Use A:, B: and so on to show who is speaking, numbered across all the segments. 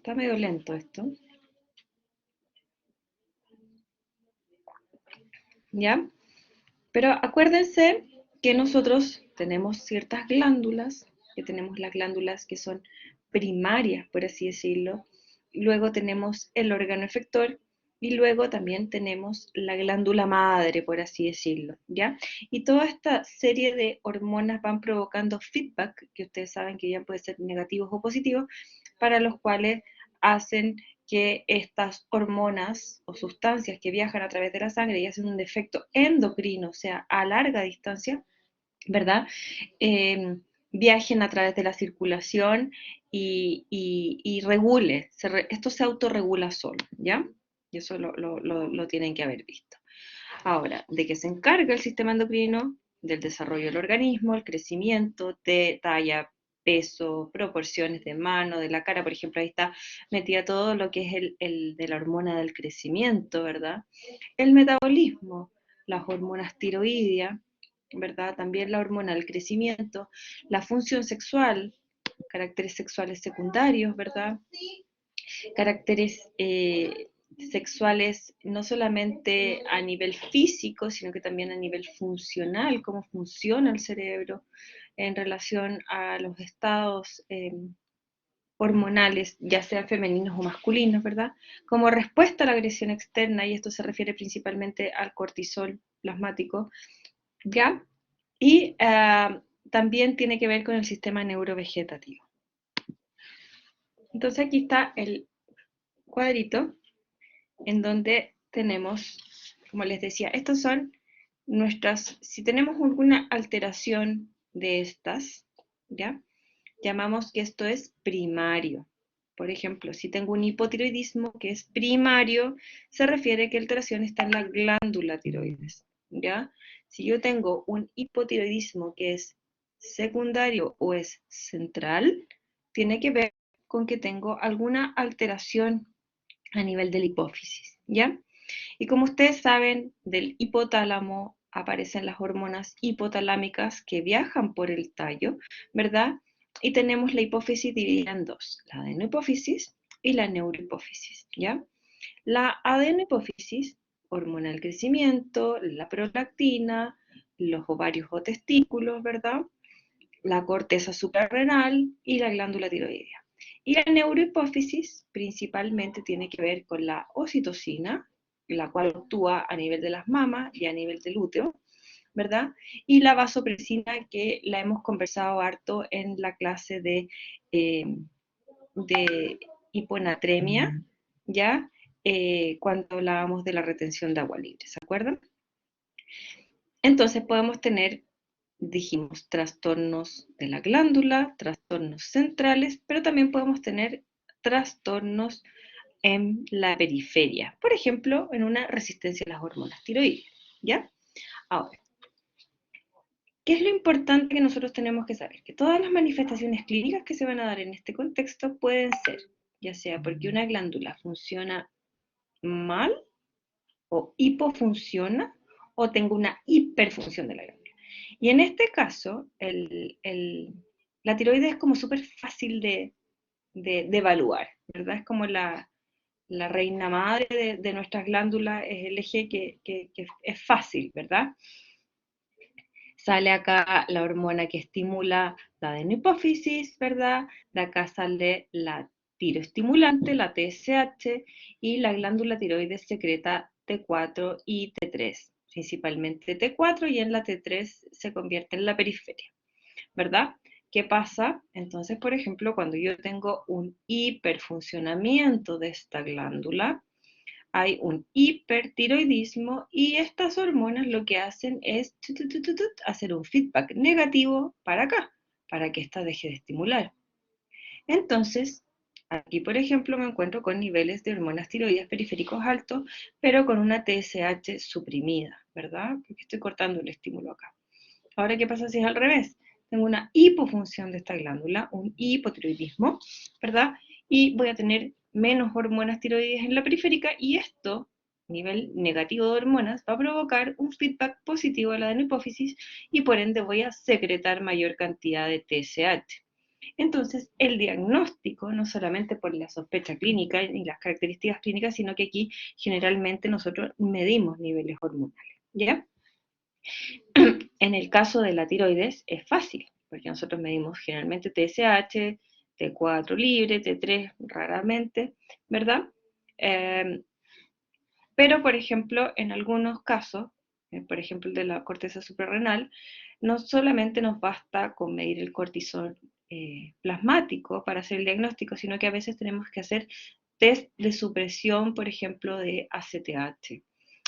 A: Está medio lento esto. ¿Ya? Pero acuérdense que nosotros tenemos ciertas glándulas, que tenemos las glándulas que son primarias, por así decirlo, luego tenemos el órgano efector y luego también tenemos la glándula madre, por así decirlo, ¿ya? Y toda esta serie de hormonas van provocando feedback, que ustedes saben que ya puede ser negativos o positivos, para los cuales hacen que estas hormonas o sustancias que viajan a través de la sangre y hacen un efecto endocrino, o sea, a larga distancia, ¿verdad? Viajen a través de la circulación y regule, esto se autorregula solo, ¿ya? Y eso lo tienen que haber visto. Ahora, ¿de qué se encarga el sistema endocrino? Del desarrollo del organismo, el crecimiento, de talla, peso, proporciones de mano, de la cara, por ejemplo, ahí está metida todo lo que es el de la hormona del crecimiento, ¿verdad? El metabolismo, las hormonas tiroideas, ¿verdad? También la hormona del crecimiento, la función sexual, caracteres sexuales secundarios, ¿verdad? Caracteres sexuales no solamente a nivel físico, sino que también a nivel funcional, cómo funciona el cerebro en relación a los estados hormonales, ya sean femeninos o masculinos, ¿verdad? Como respuesta a la agresión externa, y esto se refiere principalmente al cortisol plasmático, ¿ya? Y también tiene que ver con el sistema neurovegetativo. Entonces aquí está el cuadrito en donde tenemos, como les decía, estos son nuestras, si tenemos alguna alteración de estas, ¿ya? Llamamos que esto es primario. Por ejemplo, si tengo un hipotiroidismo que es primario, se refiere a que la alteración está en la glándula tiroides, ¿ya? Si yo tengo un hipotiroidismo que es secundario o es central, tiene que ver con que tengo alguna alteración a nivel de la hipófisis, ¿ya? Y como ustedes saben, del hipotálamo aparecen las hormonas hipotalámicas que viajan por el tallo, ¿verdad? Y tenemos la hipófisis dividida en dos, la adenohipófisis y la neurohipófisis, ¿ya? La adenohipófisis, hormona del crecimiento, la prolactina, los ovarios o testículos, ¿verdad? La corteza suprarrenal y la glándula tiroidea. Y la neurohipófisis principalmente tiene que ver con la oxitocina, la cual actúa a nivel de las mamas y a nivel del útero, ¿verdad? Y la vasopresina, que la hemos conversado harto en la clase de hiponatremia, ¿ya? Cuando hablábamos de la retención de agua libre, ¿se acuerdan? Entonces podemos tener, dijimos, trastornos de la glándula, trastornos centrales, pero también podemos tener trastornos en la periferia, por ejemplo, en una resistencia a las hormonas tiroideas, ¿ya? Ahora, ¿qué es lo importante que nosotros tenemos que saber? Que todas las manifestaciones clínicas que se van a dar en este contexto pueden ser, ya sea porque una glándula funciona mal o hipofunciona o tengo una hiperfunción de la glándula. Y en este caso, la tiroides es como súper fácil de evaluar, ¿verdad? Es como la reina madre de nuestras glándulas, es el eje que es fácil, ¿verdad? Sale acá la hormona que estimula la adenohipófisis, ¿verdad? De acá sale la tiroestimulante, la TSH, y la glándula tiroides secreta T4 y T3, principalmente T4, y en la T3 se convierte en la periferia, ¿verdad? ¿Qué pasa? Entonces, por ejemplo, cuando yo tengo un hiperfuncionamiento de esta glándula, hay un hipertiroidismo y estas hormonas lo que hacen es hacer un feedback negativo para acá, para que ésta deje de estimular. Entonces, aquí por ejemplo me encuentro con niveles de hormonas tiroides periféricos altos, pero con una TSH suprimida, ¿verdad? Porque estoy cortando el estímulo acá. Ahora, ¿qué pasa si es al revés? Tengo una hipofunción de esta glándula, un hipotiroidismo, ¿verdad? Y voy a tener menos hormonas tiroides en la periférica y esto, nivel negativo de hormonas, va a provocar un feedback positivo a la adenohipófisis y por ende voy a secretar mayor cantidad de TSH. Entonces, el diagnóstico, no solamente por la sospecha clínica y las características clínicas, sino que aquí generalmente nosotros medimos niveles hormonales, ¿ya? En el caso de la tiroides es fácil, porque nosotros medimos generalmente TSH, T4 libre, T3 raramente, ¿verdad? Eh, pero, por ejemplo, en algunos casos, por ejemplo el de la corteza suprarrenal, no solamente nos basta con medir el cortisol plasmático para hacer el diagnóstico, sino que a veces tenemos que hacer test de supresión, por ejemplo, de ACTH.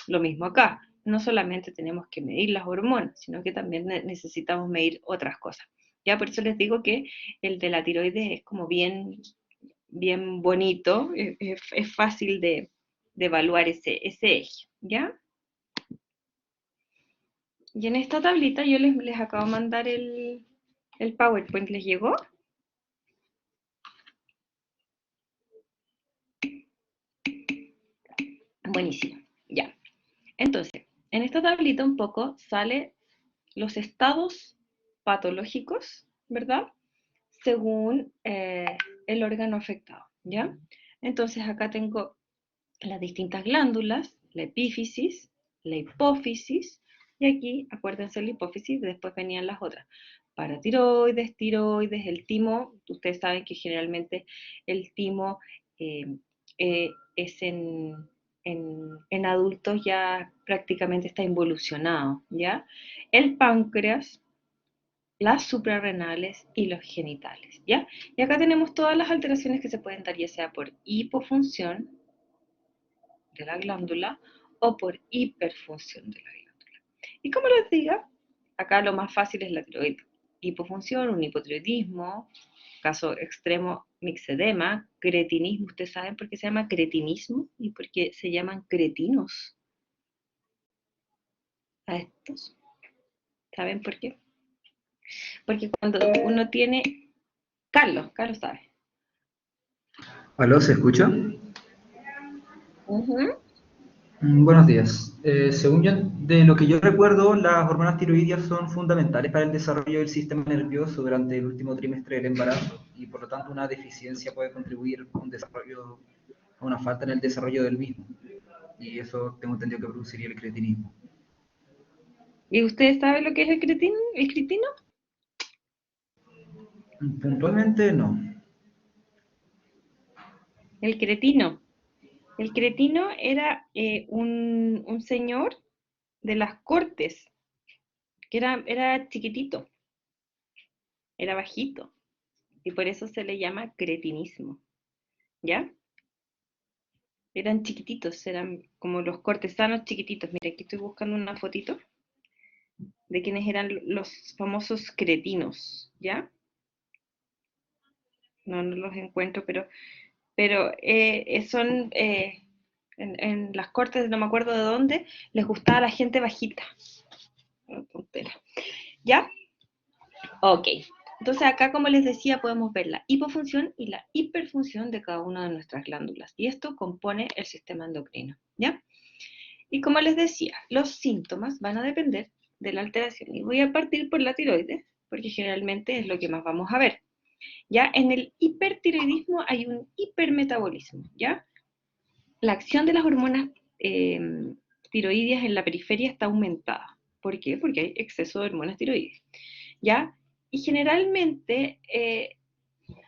A: Lo mismo acá, no solamente tenemos que medir las hormonas, sino que también necesitamos medir otras cosas. Ya por eso les digo que el de la tiroides es como bien, bien bonito, es fácil de evaluar ese eje, ¿ya? Y en esta tablita yo les acabo de mandar el PowerPoint, ¿les llegó? Buenísimo, ya. Entonces, en esta tablita un poco sale los estados patológicos, ¿verdad? Según el órgano afectado, ¿ya? Entonces acá tengo las distintas glándulas, la epífisis, la hipófisis, y aquí, acuérdense, la hipófisis, después venían las otras. Paratiroides, tiroides, el timo, ustedes saben que generalmente el timo eh, es en adultos ya prácticamente está involucionado, ¿ya? El páncreas, las suprarrenales y los genitales, ¿ya? Y acá tenemos todas las alteraciones que se pueden dar, ya sea por hipofunción de la glándula o por hiperfunción de la glándula. Y como les diga, acá lo más fácil es la tiroides. Hipofunción, un hipotiroidismo, caso extremo, mixedema, cretinismo. ¿Ustedes saben por qué se llama cretinismo y por qué se llaman cretinos a estos? ¿Saben por qué? Porque cuando uno tiene... Carlos sabe.
B: ¿Aló, se escucha?
A: Ujú.
B: Buenos días. Según yo, de lo que yo recuerdo, las hormonas tiroideas son fundamentales para el desarrollo del sistema nervioso durante el último trimestre del embarazo y por lo tanto una deficiencia puede contribuir a un desarrollo, a una falta en el desarrollo del mismo. Y eso tengo entendido que produciría el cretinismo.
A: ¿Y ustedes saben lo que es el cretino? ¿El cretino?
B: Puntualmente no.
A: El cretino. El cretino era un señor de las cortes, que era chiquitito, era bajito, y por eso se le llama cretinismo, ¿ya? Eran chiquititos, eran como los cortesanos chiquititos. Mira, aquí estoy buscando una fotito de quienes eran los famosos cretinos, ¿ya? No los encuentro, pero son en las cortes, no me acuerdo de dónde, les gustaba la gente bajita. Una tontera. ¿Ya? Ok. Entonces acá, como les decía, podemos ver la hipofunción y la hiperfunción de cada una de nuestras glándulas. Y esto compone el sistema endocrino. ¿Ya? Y como les decía, los síntomas van a depender de la alteración. Y voy a partir por la tiroides, porque generalmente es lo que más vamos a ver. Ya en el hipertiroidismo hay un hipermetabolismo, ¿ya? La acción de las hormonas eh, tiroideas en la periferia está aumentada. ¿Por qué? Porque hay exceso de hormonas tiroides, ¿ya? Y generalmente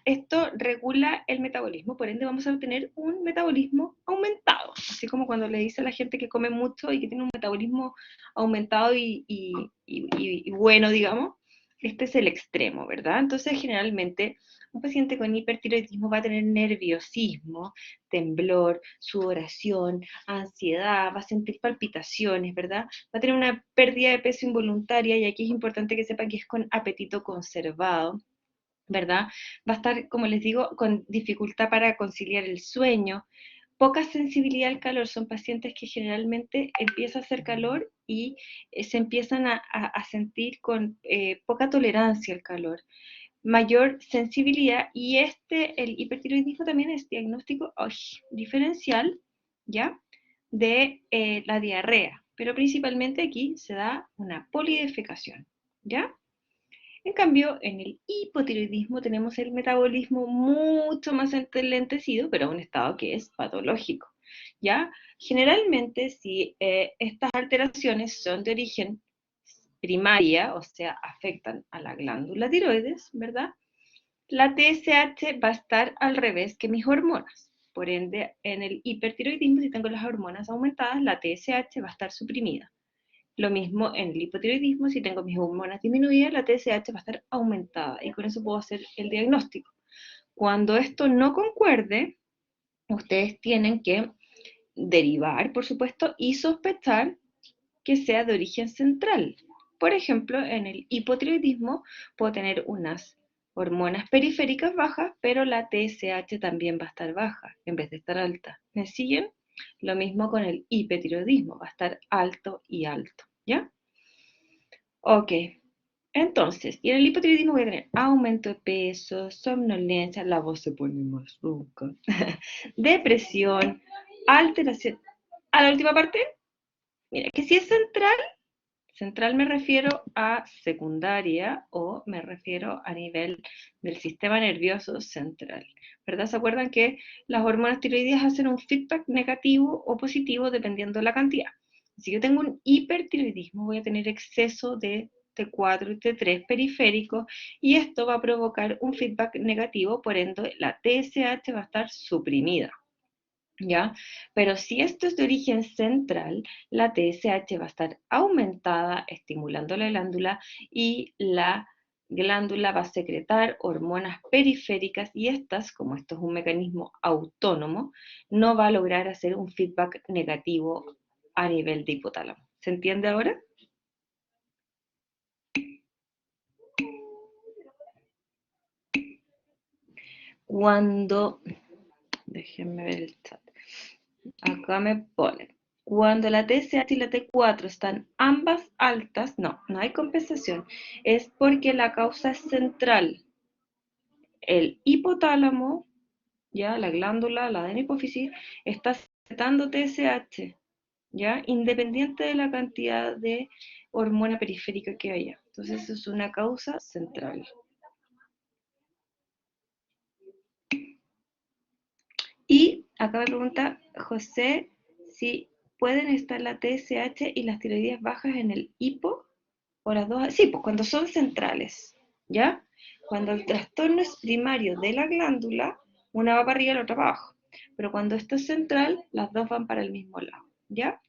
A: esto regula el metabolismo, por ende vamos a obtener un metabolismo aumentado, así como cuando le dice a la gente que come mucho y que tiene un metabolismo aumentado y bueno, digamos, este es el extremo, ¿verdad? Entonces generalmente un paciente con hipertiroidismo va a tener nerviosismo, temblor, sudoración, ansiedad, va a sentir palpitaciones, ¿verdad? Va a tener una pérdida de peso involuntaria y aquí es importante que sepan que es con apetito conservado, ¿verdad? Va a estar, como les digo, con dificultad para conciliar el sueño, poca sensibilidad al calor. Son pacientes que generalmente empieza a hacer calor y se empiezan a sentir con poca tolerancia al calor, mayor sensibilidad, y el hipertiroidismo también es diagnóstico diferencial, ¿ya? De la diarrea, pero principalmente aquí se da una polidefecación, ¿ya? En cambio, en el hipotiroidismo tenemos el metabolismo mucho más enlentecido, pero a un estado que es patológico, ¿ya? Generalmente, si estas alteraciones son de origen primaria, o sea, afectan a la glándula tiroides, ¿verdad? La TSH va a estar al revés que mis hormonas. Por ende, en el hipertiroidismo, si tengo las hormonas aumentadas, la TSH va a estar suprimida. Lo mismo en el hipotiroidismo, si tengo mis hormonas disminuidas, la TSH va a estar aumentada y con eso puedo hacer el diagnóstico. Cuando esto no concuerde, ustedes tienen que derivar, por supuesto, y sospechar que sea de origen central. Por ejemplo, en el hipotiroidismo puedo tener unas hormonas periféricas bajas, pero la TSH también va a estar baja en vez de estar alta. ¿Me siguen? Lo mismo con el hipertiroidismo, va a estar alto y alto, ¿ya? Ok, entonces, y en el hipotiroidismo voy a tener aumento de peso, somnolencia, la voz se pone más ronca, depresión, alteración. A la última parte, mira, que si es central, central me refiero a secundaria o me refiero a nivel del sistema nervioso central. ¿Verdad? ¿Se acuerdan que las hormonas tiroideas hacen un feedback negativo o positivo dependiendo de la cantidad? Si yo tengo un hipertiroidismo, voy a tener exceso de T4 y T3 periférico y esto va a provocar un feedback negativo, por ende la TSH va a estar suprimida. ¿Ya? Pero si esto es de origen central, la TSH va a estar aumentada, estimulando la glándula, y la glándula va a secretar hormonas periféricas y estas, como esto es un mecanismo autónomo, no va a lograr hacer un feedback negativo a nivel de hipotálamo. ¿Se entiende ahora? Cuando, déjenme ver el chat. Acá me pone, cuando la TSH y la T4 están ambas altas, no hay compensación. Es porque la causa es central. El hipotálamo, ya la glándula, la de la hipófisis, está secretando TSH, ya, independiente de la cantidad de hormona periférica que haya. Entonces, eso es una causa central. Y acá me pregunta José si pueden estar la TSH y las tiroides bajas en el hipo o las dos. Sí, pues cuando son centrales, ¿ya? Cuando el trastorno es primario de la glándula, una va para arriba y la otra para abajo. Pero cuando esto es central, las dos van para el mismo lado, ¿ya?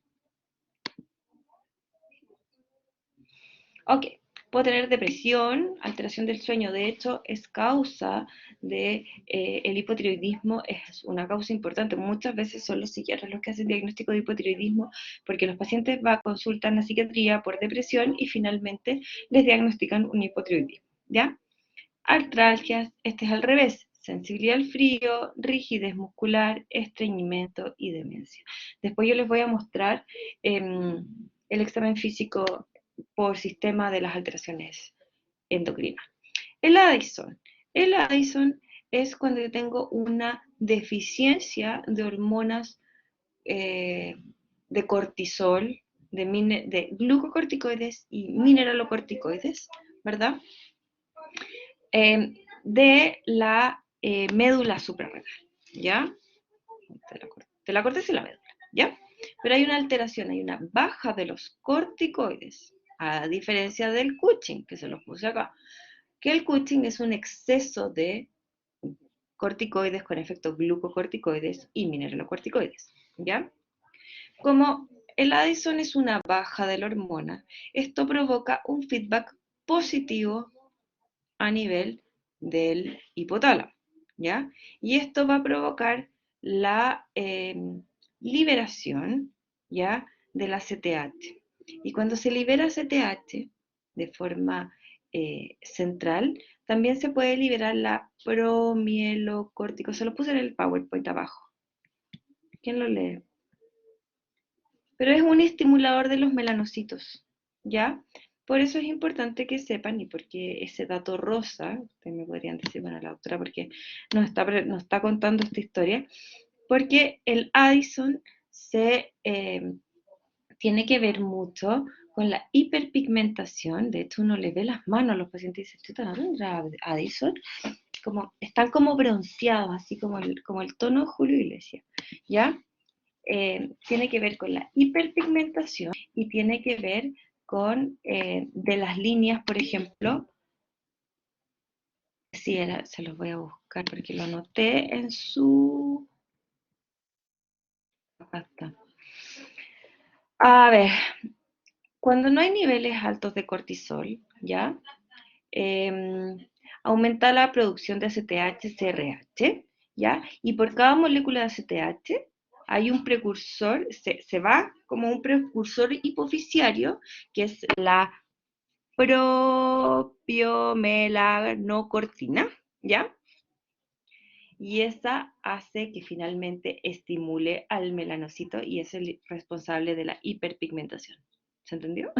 A: Ok, puedo tener depresión, alteración del sueño, de hecho es causa de el hipotiroidismo, es una causa importante. Muchas veces son los psiquiatras los que hacen diagnóstico de hipotiroidismo porque los pacientes van a consultar a la psiquiatría por depresión y finalmente les diagnostican un hipotiroidismo, ¿ya? Artralgias, este es al revés, sensibilidad al frío, rigidez muscular, estreñimiento y demencia. Después yo les voy a mostrar el examen físico por sistema de las alteraciones endocrinas. El Addison. El Addison es cuando yo tengo una deficiencia de hormonas de cortisol, de glucocorticoides y mineralocorticoides, ¿verdad? De la médula suprarrenal, ¿ya? De la corteza y la médula, ¿ya? Pero hay una alteración, hay una baja de los corticoides, a diferencia del Cushing, que se los puse acá, que el Cushing es un exceso de corticoides con efectos glucocorticoides y mineralocorticoides, ¿ya? Como el Addison es una baja de la hormona, esto provoca un feedback positivo a nivel del hipotálamo, ¿ya? Y esto va a provocar la liberación, ¿ya? De la CTH. Y cuando se libera CTH de forma central, también se puede liberar la promielocórtico. Se lo puse en el PowerPoint abajo. ¿Quién lo lee? Pero es un estimulador de los melanocitos, ¿ya? Por eso es importante que sepan, y porque ese dato rosa, ustedes me podrían decir, bueno, la doctora, porque nos está contando esta historia, porque el Addison se tiene que ver mucho con la hiperpigmentación, de hecho uno le ve las manos a los pacientes y dice, ¿esto no tendrá Addison? Como, están como bronceados, así como el tono de Julio Iglesias, ¿ya? Tiene que ver con la hiperpigmentación y tiene que ver con de las líneas, por ejemplo, si era, se los voy a buscar porque lo anoté en su... Acá está. A ver, cuando no hay niveles altos de cortisol, ¿ya? Aumenta la producción de ACTH, CRH, ¿ya? Y por cada molécula de ACTH hay un precursor, se va como un precursor hipofisiario, que es la propiomelanocortina, ¿ya? Y esa hace que finalmente estimule al melanocito y es el responsable de la hiperpigmentación. ¿Se entendió?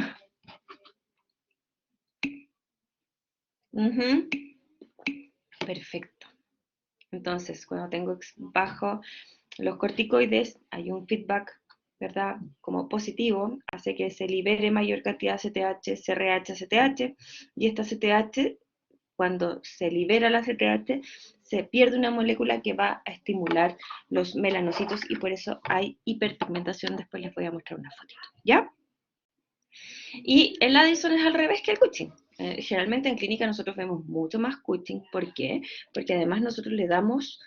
A: Uh-huh. Perfecto. Entonces, cuando tengo bajo los corticoides, hay un feedback, ¿verdad? Como positivo, hace que se libere mayor cantidad de CTH, CRH, ACTH, y esta CTH, cuando se libera la CTH, se pierde una molécula que va a estimular los melanocitos y por eso hay hiperpigmentación. Después les voy a mostrar una fotito, ¿ya? Y el Addison es al revés que el Cushing. Generalmente en clínica nosotros vemos mucho más Cushing. ¿Por qué? Porque además nosotros le damos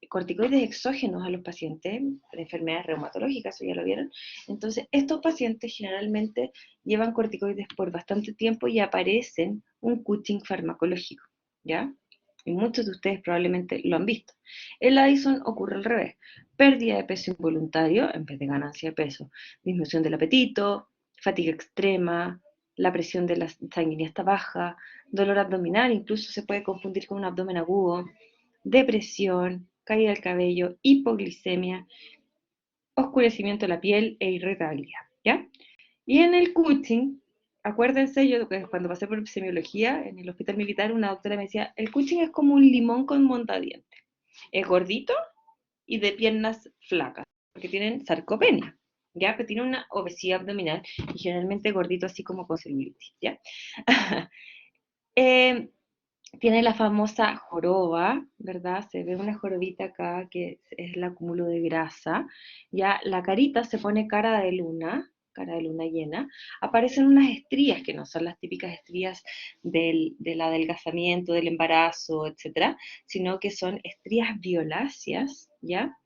A: corticoides exógenos a los pacientes de enfermedades reumatológicas, eso ya lo vieron. Entonces, estos pacientes generalmente llevan corticoides por bastante tiempo y aparecen un Cushing farmacológico, ¿ya? Y muchos de ustedes probablemente lo han visto. El Addison ocurre al revés. Pérdida de peso involuntario en vez de ganancia de peso. Disminución del apetito, fatiga extrema, la presión de la sanguínea está baja, dolor abdominal, incluso se puede confundir con un abdomen agudo, depresión, caída del cabello, hipoglicemia, oscurecimiento de la piel e irritabilidad, ¿ya? Y en el Cushing, acuérdense, yo cuando pasé por semiología en el hospital militar, una doctora me decía, el Cushing es como un limón con montadientes. Es gordito y de piernas flacas, porque tienen sarcopenia, ¿ya? Que tiene una obesidad abdominal y generalmente gordito así como con celulitis, ¿ya? Tiene la famosa joroba, ¿verdad? Se ve una jorobita acá que es el acúmulo de grasa. Ya la carita se pone cara de luna llena. Aparecen unas estrías que no son las típicas estrías del adelgazamiento, del embarazo, etcétera, sino que son estrías violáceas, ¿ya?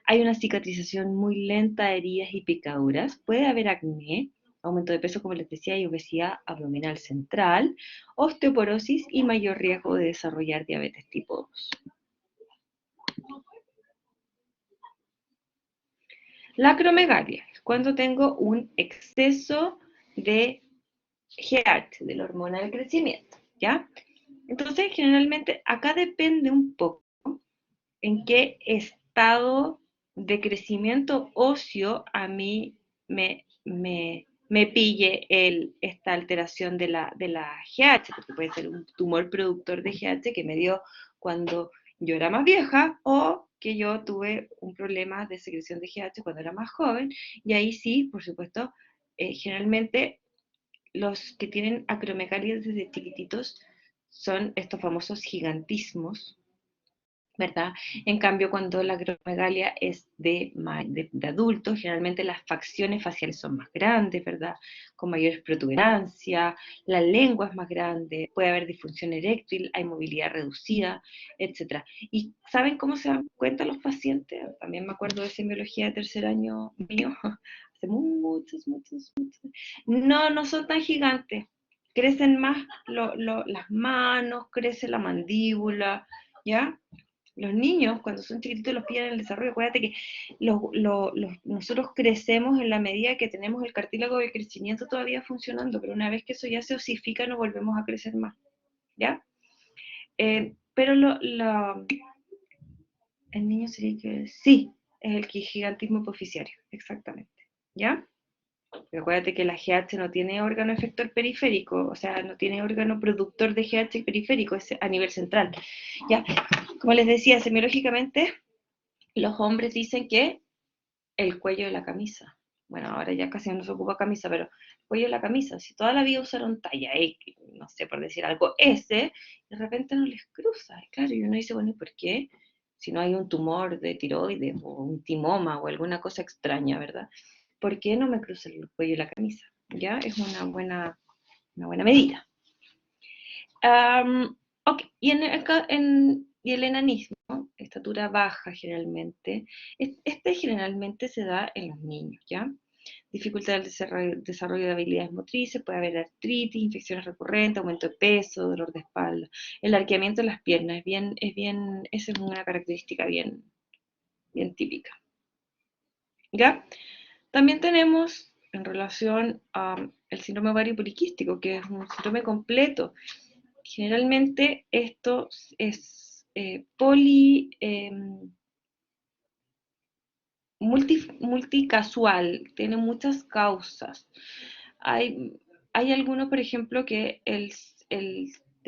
A: Hay una cicatrización muy lenta de heridas y picaduras. Puede haber acné, aumento de peso, como les decía, y obesidad abdominal central, osteoporosis y mayor riesgo de desarrollar diabetes tipo 2. La acromegalia, cuando tengo un exceso de GH, de la hormona del crecimiento, ¿ya? Entonces, generalmente, acá depende un poco en qué estado de crecimiento óseo a mí me pille esta alteración de la GH, porque puede ser un tumor productor de GH que me dio cuando yo era más vieja o que yo tuve un problema de secreción de GH cuando era más joven, y ahí sí, por supuesto, generalmente los que tienen acromegalia desde chiquititos son estos famosos gigantismos, ¿verdad? En cambio, cuando la acromegalia es de adultos, generalmente las facciones faciales son más grandes, ¿verdad? Con mayores protuberancias, la lengua es más grande, puede haber disfunción eréctil, hay movilidad reducida, etc. ¿Y saben cómo se dan cuenta los pacientes? También me acuerdo de semiología de tercer año mío, hace muchos. No, no son tan gigantes. Crecen más las manos, crece la mandíbula, ¿ya? Los niños, cuando son chiquititos, los pillan en el desarrollo. Acuérdate que nosotros crecemos en la medida que tenemos el cartílago de crecimiento todavía funcionando, pero una vez que eso ya se osifica, no volvemos a crecer más, ¿ya? Pero el niño sería que sí, es el gigantismo hipoficiario, exactamente, ¿ya? Pero acuérdate que la GH no tiene órgano efector periférico, o sea, no tiene órgano productor de GH periférico, es a nivel central. ¿Ya? Como les decía, semiológicamente, los hombres dicen que el cuello de la camisa, bueno, ahora ya casi no se ocupa camisa, pero el cuello de la camisa, si toda la vida usaron talla X, no sé, por decir algo, S, de repente no les cruza, y claro, y uno dice, bueno, ¿y por qué? Si no hay un tumor de tiroides o un timoma o alguna cosa extraña, ¿verdad? ¿Por qué no me cruza el cuello de la camisa? ¿Ya? Es una buena medida. Ok, y y el enanismo, estatura baja generalmente, este generalmente se da en los niños, ¿ya? Dificultad del desarrollo de habilidades motrices, puede haber artritis, infecciones recurrentes, aumento de peso, dolor de espalda. El arqueamiento de las piernas esa es una característica bien típica. ¿Ya? También tenemos en relación al síndrome ovario poliquístico, que es un síndrome completo. Generalmente esto es multicasual, tiene muchas causas. Hay, hay algunos, por ejemplo, que del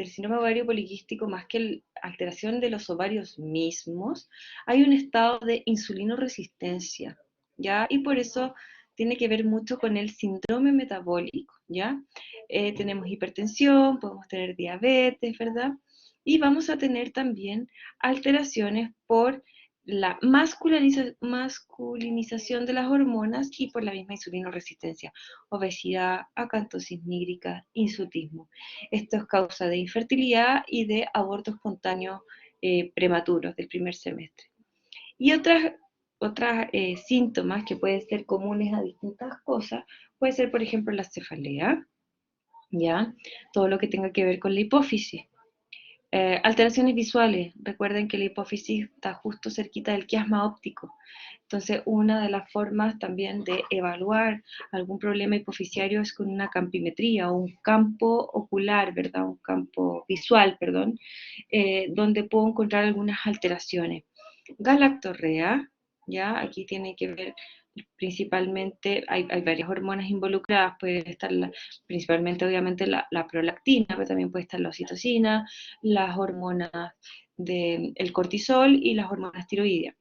A: síndrome ovario poliquístico, más que la alteración de los ovarios mismos, hay un estado de insulinoresistencia, ¿ya? Y por eso tiene que ver mucho con el síndrome metabólico, ¿ya? Tenemos hipertensión, podemos tener diabetes, ¿verdad? Y vamos a tener también alteraciones por la masculinización de las hormonas y por la misma insulinoresistencia, obesidad, acantosis nígrica, insutismo. Esto es causa de infertilidad y de aborto espontáneo prematuros del primer semestre. Y otras síntomas que pueden ser comunes a distintas cosas, puede ser, por ejemplo, la cefalea, ¿ya? Todo lo que tenga que ver con la hipófisis. Alteraciones visuales. Recuerden que la hipófisis está justo cerquita del quiasma óptico. Entonces, una de las formas también de evaluar algún problema hipofisiario es con una campimetría o un campo ocular, ¿verdad? Un campo visual, perdón, donde puedo encontrar algunas alteraciones. Galactorrea, ¿ya? Aquí tiene que ver principalmente, hay varias hormonas involucradas, puede estar principalmente obviamente la prolactina, pero también puede estar la oxitocina, las hormonas del cortisol y las hormonas tiroideas.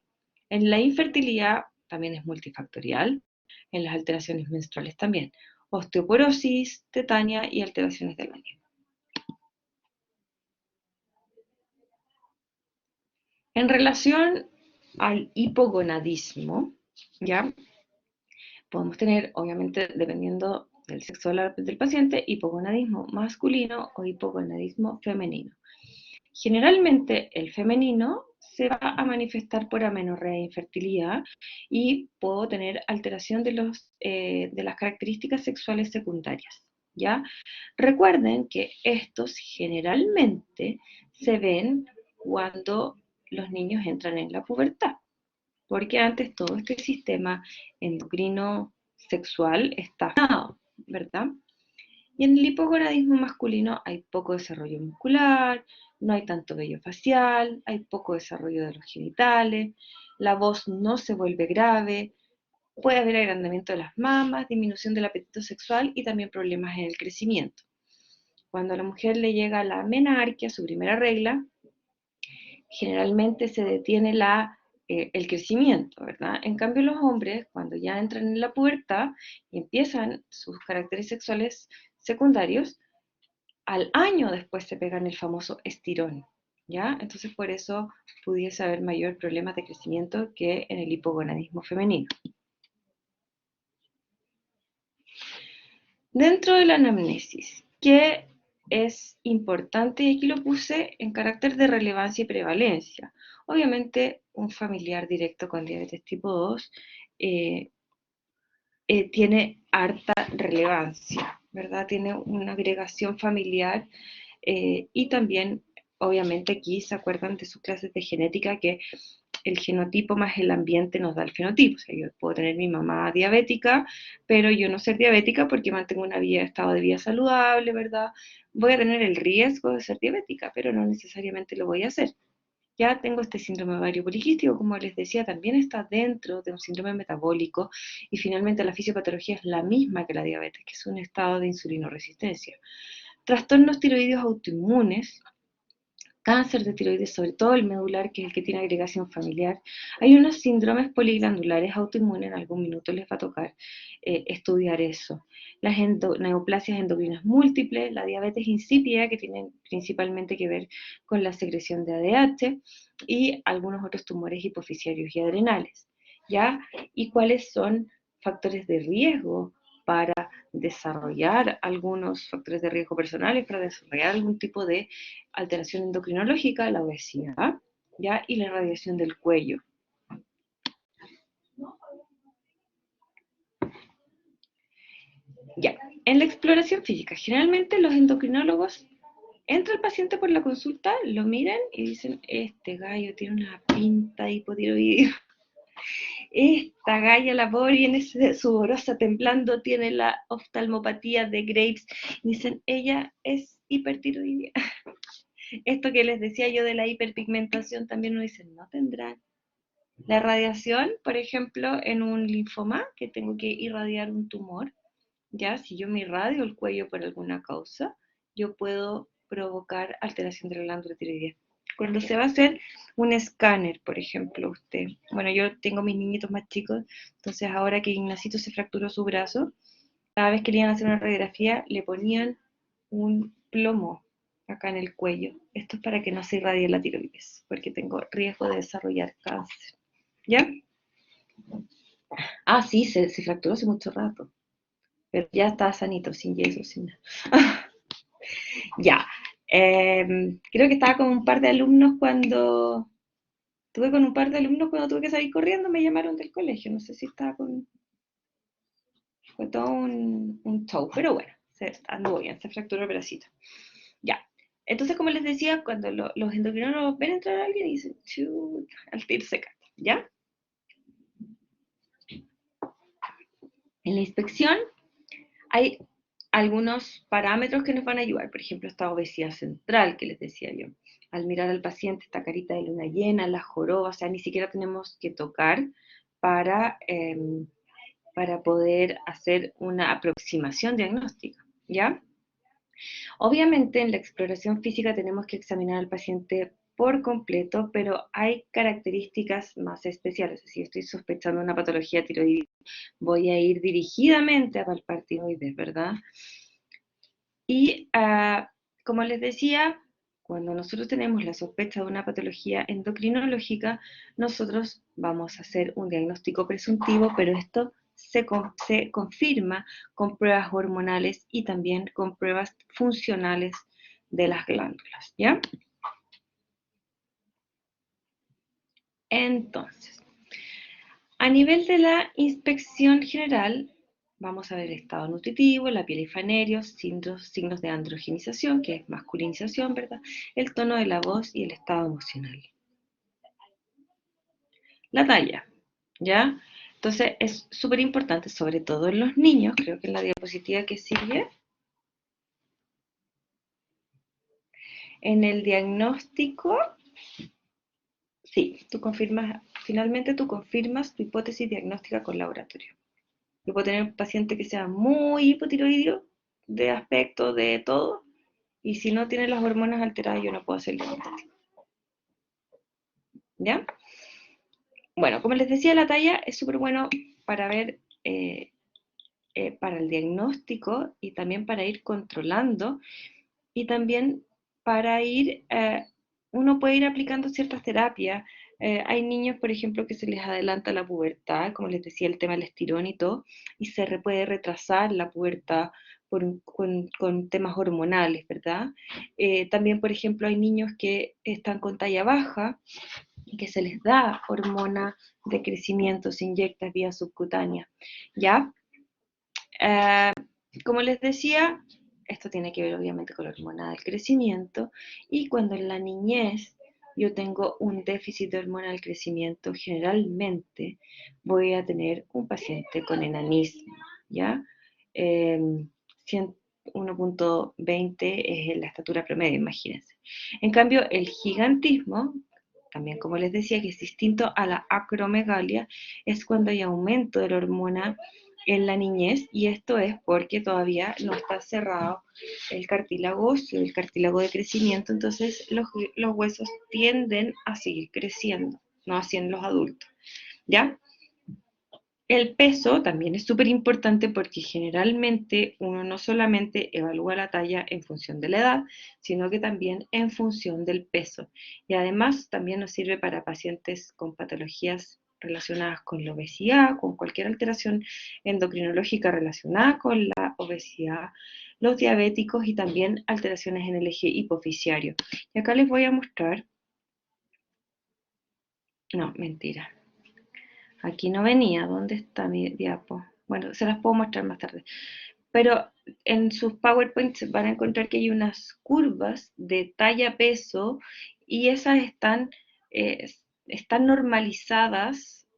A: En la infertilidad también es multifactorial, en las alteraciones menstruales también, osteoporosis, tetania y alteraciones del ánimo. En relación al hipogonadismo, ¿ya? Podemos tener, obviamente, dependiendo del sexo del paciente, hipogonadismo masculino o hipogonadismo femenino. Generalmente el femenino se va a manifestar por amenorrea e infertilidad y puedo tener alteración de las características sexuales secundarias, ¿ya? Recuerden que estos generalmente se ven cuando los niños entran en la pubertad, porque antes todo este sistema endocrino sexual está afinado, ¿verdad? Y en el hipogonadismo masculino hay poco desarrollo muscular, no hay tanto vello facial, hay poco desarrollo de los genitales, la voz no se vuelve grave, puede haber agrandamiento de las mamas, disminución del apetito sexual y también problemas en el crecimiento. Cuando a la mujer le llega la menarquia, su primera regla, generalmente se detiene el crecimiento, ¿verdad? En cambio, los hombres, cuando ya entran en la pubertad y empiezan sus caracteres sexuales secundarios, al año después se pegan el famoso estirón, ¿ya? Entonces, por eso pudiese haber mayor problemas de crecimiento que en el hipogonadismo femenino. Dentro de la anamnesis, ¿qué es importante? Y aquí lo puse en carácter de relevancia y prevalencia. Obviamente, un familiar directo con diabetes tipo 2 tiene harta relevancia, ¿verdad? Tiene una agregación familiar y también, obviamente, aquí se acuerdan de sus clases de genética que el genotipo más el ambiente nos da el fenotipo. O sea, yo puedo tener mi mamá diabética, pero yo no ser diabética porque mantengo estado de vida saludable, ¿verdad? Voy a tener el riesgo de ser diabética, pero no necesariamente lo voy a hacer. Ya tengo este síndrome ovario poliquístico, como les decía, también está dentro de un síndrome metabólico y finalmente la fisiopatología es la misma que la diabetes, que es un estado de insulinoresistencia. Trastornos tiroideos autoinmunes, cáncer de tiroides, sobre todo el medular, que es el que tiene agregación familiar. Hay unos síndromes poliglandulares autoinmunes, en algún minuto les va a tocar estudiar eso. Las neoplasias endocrinas múltiples, la diabetes insípida, que tienen principalmente que ver con la secreción de ADH, y algunos otros tumores hipofisiarios y adrenales, ¿ya? ¿Y cuáles son factores de riesgo para desarrollar algunos factores de riesgo personales, para desarrollar algún tipo de alteración endocrinológica? La obesidad, ¿ya? Y la radiación del cuello. Ya, en la exploración física, generalmente los endocrinólogos, entra el paciente por la consulta, lo miran y dicen, este gallo tiene una pinta de hipotiroidismo. Esta galla, la pobre, viene sudorosa, temblando, tiene la oftalmopatía de Graves. Dicen, ella es hipertiroidea. Esto que les decía yo de la hiperpigmentación, también nos dicen, no tendrá. La radiación, por ejemplo, en un linfoma, que tengo que irradiar un tumor, ya, si yo me irradio el cuello por alguna causa, yo puedo provocar alteración de la glándula tiroidea. Cuando se va a hacer un escáner, por ejemplo, usted, bueno, yo tengo mis niñitos más chicos, entonces ahora que Ignacito se fracturó su brazo, cada vez que le iban a hacer una radiografía, le ponían un plomo acá en el cuello. Esto es para que no se irradie la tiroides, porque tengo riesgo de desarrollar cáncer. ¿Ya? Ah, sí, se fracturó hace mucho rato, pero ya está sanito, sin yeso, sin nada. Ya. Creo que estaba con un par de alumnos cuando... Tuve con un par de alumnos cuando tuve que salir corriendo, me llamaron del colegio. No sé si estaba con... Fue todo un show, pero bueno, se anduvo bien, se fracturó el bracito. Ya. Entonces, como les decía, cuando los endocrinólogos ven entrar a alguien y dicen, chut, al tiro se cae, ¿ya? En la inspección hay algunos parámetros que nos van a ayudar, por ejemplo, esta obesidad central que les decía yo. Al mirar al paciente, esta carita de luna llena, la joroba, o sea, ni siquiera tenemos que tocar para, para poder hacer una aproximación diagnóstica, ¿ya? Obviamente en la exploración física tenemos que examinar al paciente por completo, pero hay características más especiales. Si estoy sospechando una patología tiroidea, voy a ir dirigidamente a palpar tiroides, ¿verdad? Y como les decía, cuando nosotros tenemos la sospecha de una patología endocrinológica, nosotros vamos a hacer un diagnóstico presuntivo, pero esto se confirma con pruebas hormonales y también con pruebas funcionales de las glándulas, ¿ya? Entonces, a nivel de la inspección general, vamos a ver el estado nutritivo, la piel y fanerios, signos de androgenización, que es masculinización, ¿verdad? El tono de la voz y el estado emocional. La talla, ¿ya? Entonces es súper importante, sobre todo en los niños, creo que en la diapositiva que sigue, en el diagnóstico, sí, finalmente tú confirmas tu hipótesis diagnóstica con laboratorio. Yo puedo tener un paciente que sea muy hipotiroideo, de aspecto, de todo, y si no tiene las hormonas alteradas, yo no puedo hacer el diagnóstico. ¿Ya? Bueno, como les decía, la talla es súper bueno para ver, para el diagnóstico y también para ir controlando y también para ir, uno puede ir aplicando ciertas terapias. Hay niños, por ejemplo, que se les adelanta la pubertad, como les decía, el tema del estirón y todo, y puede retrasar la pubertad con temas hormonales, ¿verdad? También, por ejemplo, hay niños que están con talla baja y que se les da hormona de crecimiento, se inyecta vía subcutánea, ¿ya? Como les decía, esto tiene que ver obviamente con la hormona del crecimiento y cuando en la niñez yo tengo un déficit de hormona del crecimiento, generalmente voy a tener un paciente con enanismo, ¿ya? 1.20 es la estatura promedio, imagínense. En cambio, el gigantismo, también como les decía, que es distinto a la acromegalia, es cuando hay aumento de la hormona en la niñez, y esto es porque todavía no está cerrado el cartílago óseo, el cartílago de crecimiento, entonces los huesos tienden a seguir creciendo, no así en los adultos, ¿ya? El peso también es súper importante porque generalmente uno no solamente evalúa la talla en función de la edad, sino que también en función del peso. Y además también nos sirve para pacientes con patologías relacionadas con la obesidad, con cualquier alteración endocrinológica relacionada con la obesidad, los diabéticos y también alteraciones en el eje hipofisiario. Y acá les voy a mostrar, no, mentira. Aquí no venía, ¿dónde está mi diapo? Bueno, se las puedo mostrar más tarde. Pero en sus PowerPoints van a encontrar que hay unas curvas de talla-peso y esas eh, están normalizadas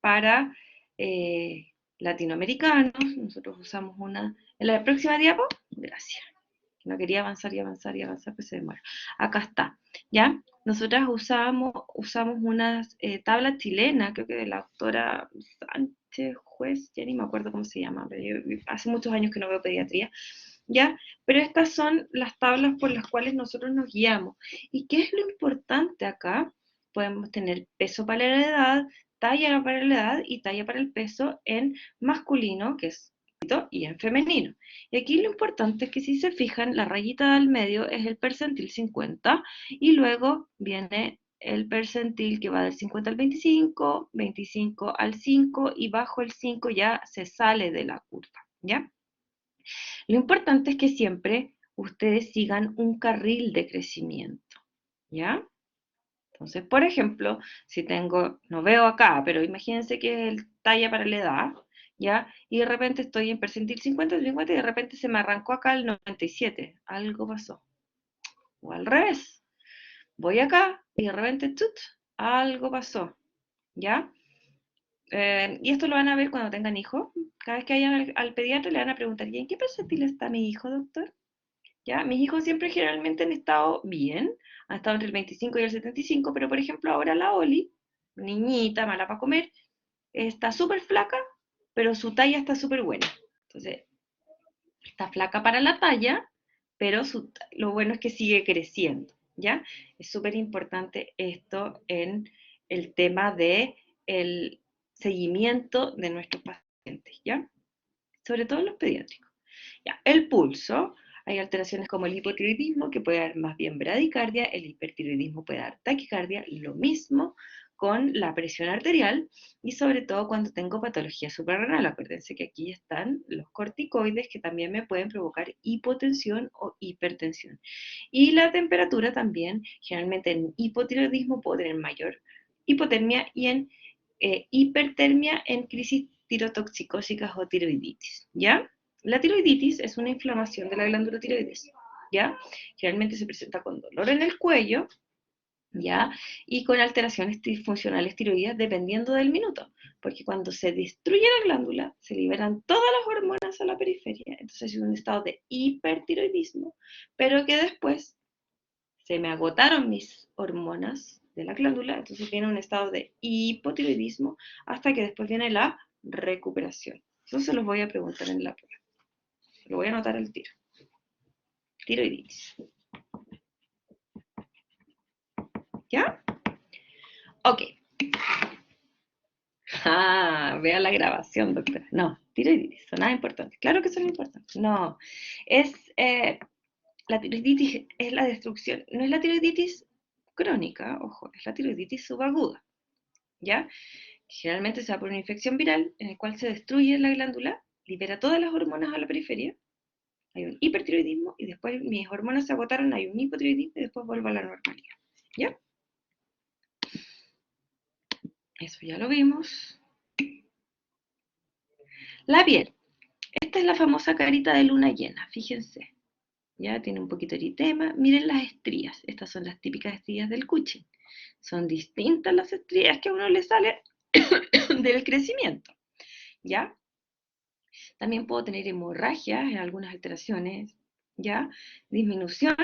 A: para latinoamericanos. Nosotros usamos una... ¿En la próxima diapo? Gracias. No quería avanzar y avanzar y avanzar, pues se demora. Acá está, ¿ya? Nosotras usamos unas tablas chilenas, creo que de la autora Sánchez Juez, ya ni me acuerdo cómo se llama, pero hace muchos años que no veo pediatría, ¿ya? Pero estas son las tablas por las cuales nosotros nos guiamos. ¿Y qué es lo importante acá? Podemos tener peso para la edad, talla para la edad y talla para el peso en masculino, que es y en femenino. Y aquí lo importante es que si se fijan, la rayita del medio es el percentil 50 y luego viene el percentil que va del 50 al 25, 25 al 5 y bajo el 5 ya se sale de la curva, ¿ya? Lo importante es que siempre ustedes sigan un carril de crecimiento, ¿ya? Entonces, por ejemplo, si tengo, no veo acá, pero imagínense que es el talla para la edad, ¿ya? Y de repente estoy en percentil 50, 50 y de repente se me arrancó acá el 97. Algo pasó. O al revés. Voy acá y de repente, ¡tut! Algo pasó, ¿ya? Y esto lo van a ver cuando tengan hijos. Cada vez que vayan al pediatra le van a preguntar, ¿y en qué percentil está mi hijo, doctor? ¿Ya? Mis hijos siempre generalmente han estado bien, han estado entre el 25 y el 75, pero por ejemplo ahora la Oli, niñita, mala para comer, está súper flaca, pero su talla está súper buena. Entonces, está flaca para la talla, pero lo bueno es que sigue creciendo, ¿ya? Es súper importante esto en el tema de el seguimiento de nuestros pacientes, ¿ya? Sobre todo en los pediátricos. Ya, el pulso, hay alteraciones como el hipotiroidismo, que puede dar más bien bradicardia, el hipertiroidismo puede dar taquicardia, lo mismo con la presión arterial, y sobre todo cuando tengo patología suprarrenal. Acuérdense que aquí están los corticoides que también me pueden provocar hipotensión o hipertensión. Y la temperatura también, generalmente en hipotiroidismo puedo tener mayor hipotermia y en hipertermia en crisis tirotoxicósicas o tiroiditis, ¿ya? La tiroiditis es una inflamación de la glándula tiroides, ¿ya? Generalmente se presenta con dolor en el cuello, ¿ya? Y con alteraciones disfuncionales tiroideas dependiendo del minuto, porque cuando se destruye la glándula, se liberan todas las hormonas a la periferia, entonces es un estado de hipertiroidismo, pero que después se me agotaron mis hormonas de la glándula, entonces viene un estado de hipotiroidismo hasta que después viene la recuperación. Eso se los voy a preguntar en la prueba. Lo voy a anotar al tiro. Tiroiditis. ¿Ya? Ok. Ah, vea la grabación, doctora. No, tiroiditis, son nada importante. Claro que son importantes. No, es la tiroiditis es la destrucción, no es la tiroiditis crónica, ojo, es la tiroiditis subaguda, ¿ya? Generalmente se da por una infección viral en el cual se destruye la glándula, libera todas las hormonas a la periferia, hay un hipertiroidismo y después mis hormonas se agotaron, hay un hipotiroidismo y después vuelvo a la normalidad, ¿ya? Eso ya lo vimos. La piel. Esta es la famosa carita de luna llena, fíjense. Ya tiene un poquito de eritema. Miren las estrías. Estas son las típicas estrías del Cushing. Son distintas las estrías que a uno le sale del crecimiento. ¿Ya? También puedo tener hemorragias en algunas alteraciones. ¿Ya? Disminución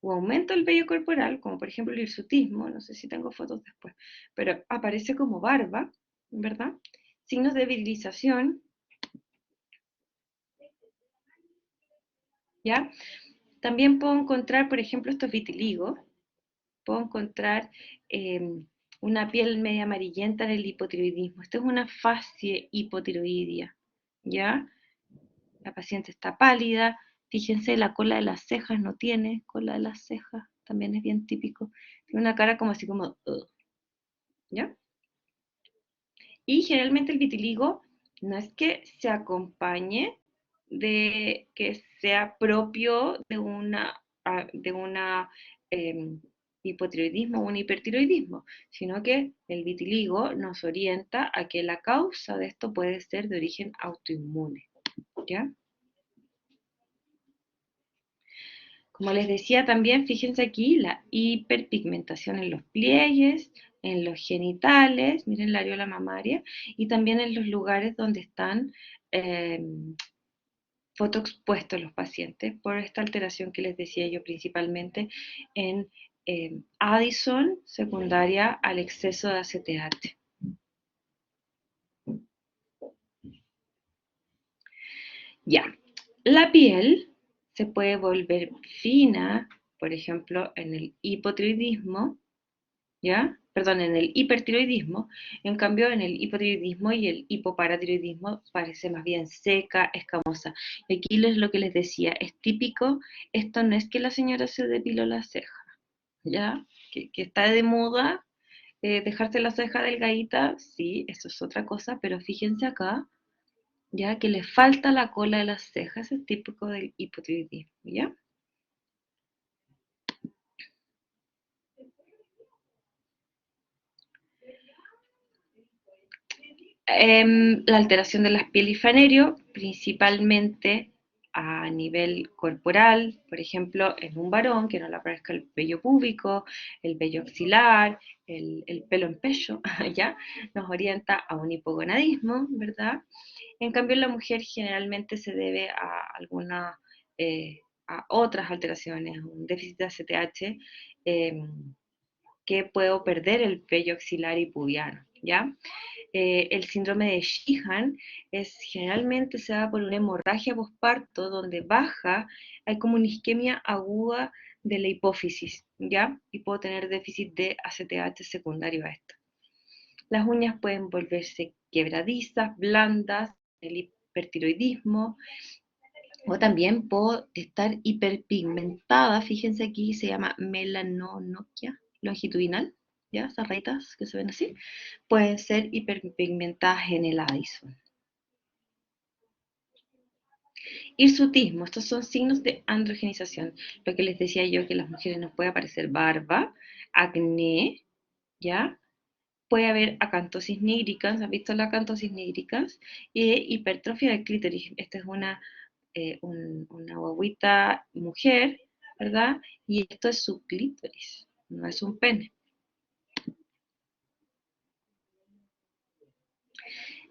A: o aumento del vello corporal, como por ejemplo el hirsutismo. No sé si tengo fotos después. Pero aparece como barba, ¿verdad? Signos de virilización. ¿ya? También puedo encontrar, por ejemplo, estos vitíligos, puedo encontrar una piel media amarillenta en el hipotiroidismo. Esto es una facie hipotiroidia, ¿ya? La paciente está pálida, fíjense, la cola de las cejas no tiene cola de las cejas, también es bien típico. Tiene una cara como así como, "Ugh", ¿ya? Y generalmente el vitiligo no es que se acompañe de que sea propio de una hipotiroidismo o un hipertiroidismo, sino que el vitiligo nos orienta a que la causa de esto puede ser de origen autoinmune, ¿ya? Como les decía también, fíjense aquí la hiperpigmentación en los pliegues, en los genitales, miren la areola mamaria, y también en los lugares donde están eh, fotoexpuestos los pacientes por esta alteración que les decía yo principalmente en Addison secundaria al exceso de ACTH. Ya, la piel se puede volver fina, por ejemplo, en el hipotiroidismo, ¿ya? Perdón, en el hipertiroidismo, en cambio en el hipotiroidismo y el hipoparatiroidismo parece más bien seca, escamosa. Y aquí es lo que les decía, es típico, esto no es que la señora se depiló la ceja, ¿ya? Que está de moda dejarse la ceja delgadita, sí, eso es otra cosa, pero fíjense acá, ya que le falta la cola de las cejas, es típico del hipotiroidismo, ¿ya? La alteración de las pieles y fanerio, principalmente a nivel corporal, por ejemplo, en un varón, que no le aparezca el vello púbico, el vello axilar, el pelo en pecho, ¿ya? Nos orienta a un hipogonadismo, ¿verdad? En cambio, en la mujer generalmente se debe a otras alteraciones, un déficit de ACTH, eh, que puedo perder el vello axilar y pubiano, ¿ya? El síndrome de Sheehan generalmente se da por una hemorragia posparto donde baja, hay como una isquemia aguda de la hipófisis, ¿ya? Y puedo tener déficit de ACTH secundario a esto. Las uñas pueden volverse quebradizas, blandas, el hipertiroidismo, o también puedo estar hiperpigmentada, fíjense aquí se llama melanonoquia longitudinal, ¿ya? Esas rayitas que se ven así, pueden ser hiperpigmentadas en el Addison. Hirsutismo, estos son signos de androgenización. Lo que les decía yo, que en las mujeres nos puede aparecer barba, acné, ¿ya? Puede haber acantosis nigricans, ¿has visto la acantosis nigricans? Y hipertrofia del clítoris. Esta es una guaguita mujer, ¿verdad? Y esto es su clítoris, no es un pene.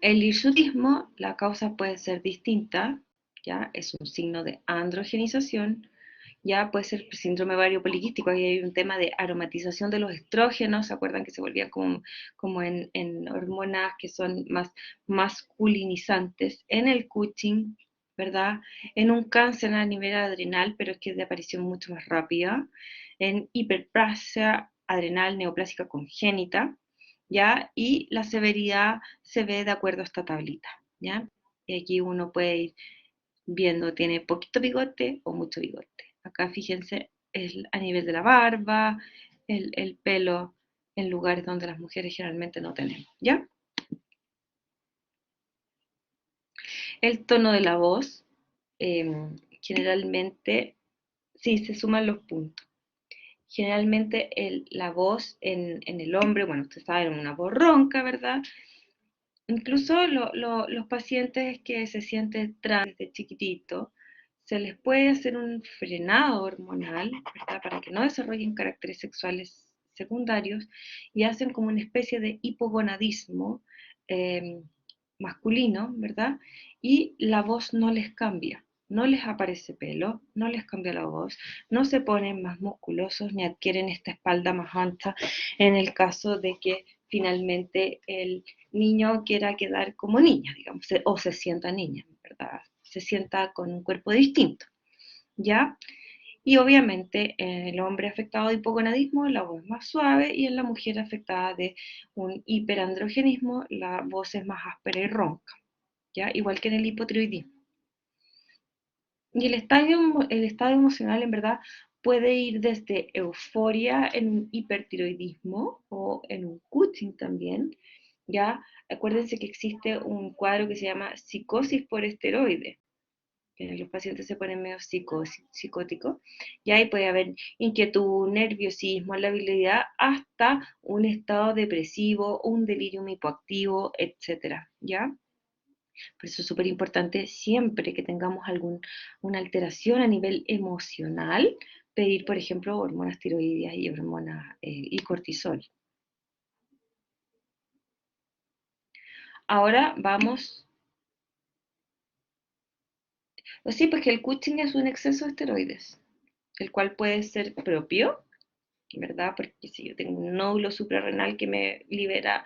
A: El hirsutismo, la causa puede ser distinta, ¿ya? Es un signo de androgenización, ya puede ser síndrome ovario poliquístico, ahí hay un tema de aromatización de los estrógenos, ¿se acuerdan que se volvían como en hormonas que son más masculinizantes? En el Cushing, ¿verdad? En un cáncer a nivel adrenal, pero es que es de aparición mucho más rápida, en hiperplasia adrenal neoplásica congénita, ¿ya? Y la severidad se ve de acuerdo a esta tablita, ¿ya? Y aquí uno puede ir viendo, tiene poquito bigote o mucho bigote. Acá fíjense a nivel de la barba, el pelo en lugares donde las mujeres generalmente no tenemos, ¿ya? El tono de la voz, generalmente, sí, se suman los puntos. Generalmente la voz en el hombre, bueno, ustedes saben, una voz ronca, ¿verdad? Incluso los pacientes que se sienten trans de chiquitito, se les puede hacer un frenado hormonal, ¿verdad? Para que no desarrollen caracteres sexuales secundarios y hacen como una especie de hipogonadismo eh, masculino, ¿verdad? Y la voz no les cambia, no les aparece pelo, no les cambia la voz, no se ponen más musculosos ni adquieren esta espalda más ancha en el caso de que finalmente el niño quiera quedar como niña, digamos, o se sienta niña, ¿verdad? Se sienta con un cuerpo distinto, ¿ya? Y obviamente en el hombre afectado de hipogonadismo la voz es más suave y en la mujer afectada de un hiperandrogenismo la voz es más áspera y ronca, ¿ya? Igual que en el hipotiroidismo. Y el estado emocional en verdad puede ir desde euforia en un hipertiroidismo o en un Cushing también, ¿ya? Acuérdense que existe un cuadro que se llama psicosis por esteroides, que los pacientes se ponen medio psicóticos, y ahí puede haber inquietud, nerviosismo, labilidad, hasta un estado depresivo, un delirium hipoactivo, etcétera, ¿ya? Por eso es súper importante siempre que tengamos una alteración a nivel emocional, pedir, por ejemplo, hormonas tiroideas y hormonas y cortisol. Ahora vamos. Sí, pues que el Cushing es un exceso de esteroides, el cual puede ser propio, ¿verdad? Porque si yo tengo un nódulo suprarrenal que me libera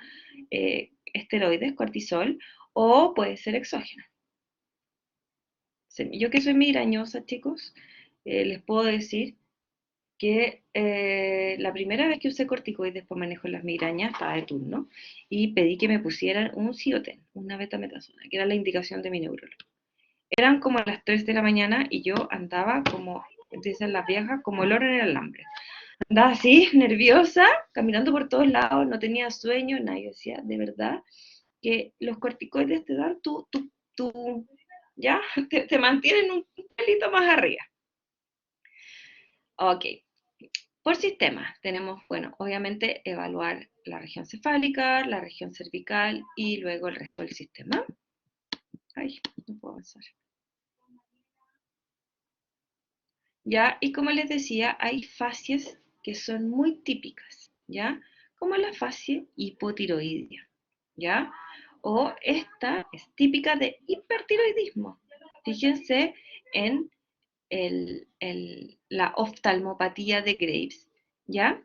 A: esteroides, cortisol, o puede ser exógeno. Yo que soy migrañosa, chicos, les puedo decir que la primera vez que usé corticoides por manejo de las migrañas, estaba de turno, y pedí que me pusieran un Cioten, una betametasona, que era la indicación de mi neurólogo. Eran como las 3 de la mañana y yo andaba como, dicen las viejas, como el oro en el alambre. Andaba así, nerviosa, caminando por todos lados, no tenía sueño, nadie decía, de verdad, que los corticoides te dan ya, te mantienen un pelito más arriba. Ok, por sistema tenemos, bueno, obviamente evaluar la región cefálica, la región cervical y luego el resto del sistema. Ay, no puedo avanzar. ¿Ya? Y como les decía, hay facies que son muy típicas, ¿ya? Como la fascia hipotiroidea, ¿ya? O esta es típica de hipertiroidismo. Fíjense en la oftalmopatía de Graves, ¿ya?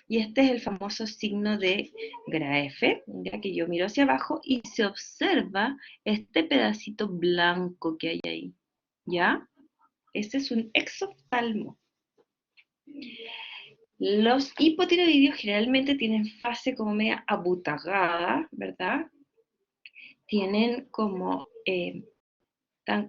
A: Y este es el famoso signo de Graefe, ya que yo miro hacia abajo y se observa este pedacito blanco que hay ahí, ¿ya? Este es un exoftalmo. Los hipotiroideos generalmente tienen fase como media abutagada, ¿verdad? Tienen como, tan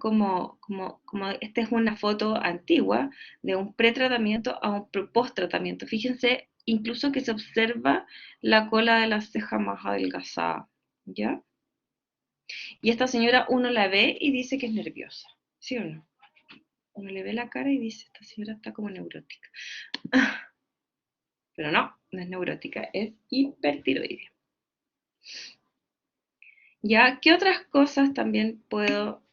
A: esta es una foto antigua de un pretratamiento a un post-tratamiento. Fíjense, incluso que se observa la cola de la ceja más adelgazada, ¿ya? Y esta señora uno la ve y dice que es nerviosa, ¿sí o no? Uno le ve la cara y dice, esta señora está como neurótica. Pero no, no es neurótica, es hipertiroidea. ¿Ya? ¿Qué otras cosas también puedo...?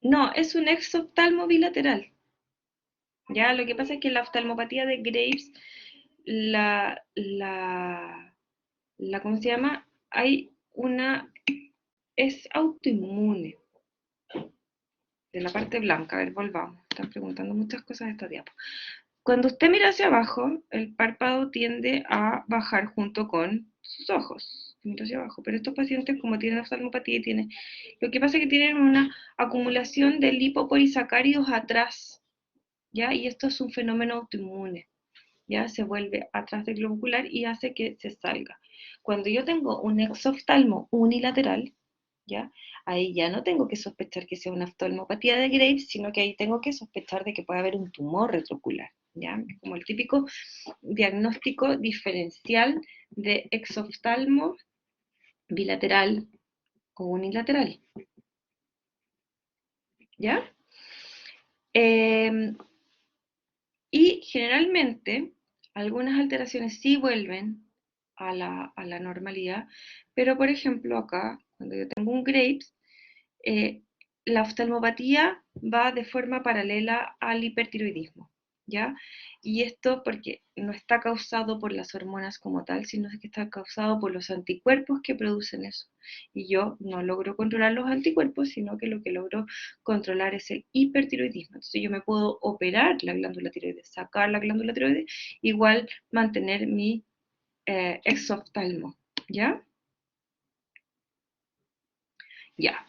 A: No, es un exoftalmo bilateral. ¿Ya? Lo que pasa es que la oftalmopatía de Graves, ¿cómo se llama? Es autoinmune de la parte blanca. A ver, volvamos. Están preguntando muchas cosas de esta diapo. Cuando usted mira hacia abajo, el párpado tiende a bajar junto con sus ojos. Mira hacia abajo. Pero estos pacientes, como tienen oftalmopatía, lo que pasa es que tienen una acumulación de lipopolisacáridos atrás, ¿ya? Y esto es un fenómeno autoinmune, ¿ya? Se vuelve atrás del globo ocular y hace que se salga. Cuando yo tengo un exoftalmo unilateral, ¿ya? Ahí ya no tengo que sospechar que sea una oftalmopatía de Graves, sino que ahí tengo que sospechar de que puede haber un tumor retrocular, ¿ya? Como el típico diagnóstico diferencial de exoftalmo bilateral o unilateral, ¿ya? Y generalmente algunas alteraciones sí vuelven a la normalidad, pero por ejemplo acá, cuando yo tengo un Graves, eh, la oftalmopatía va de forma paralela al hipertiroidismo, ¿ya? Y esto porque no está causado por las hormonas como tal, sino que está causado por los anticuerpos que producen eso. Y yo no logro controlar los anticuerpos, sino que lo que logro controlar es el hipertiroidismo. Entonces yo me puedo operar la glándula tiroides, sacar la glándula tiroides, igual mantener mi exoftalmo, ¿ya? Ya.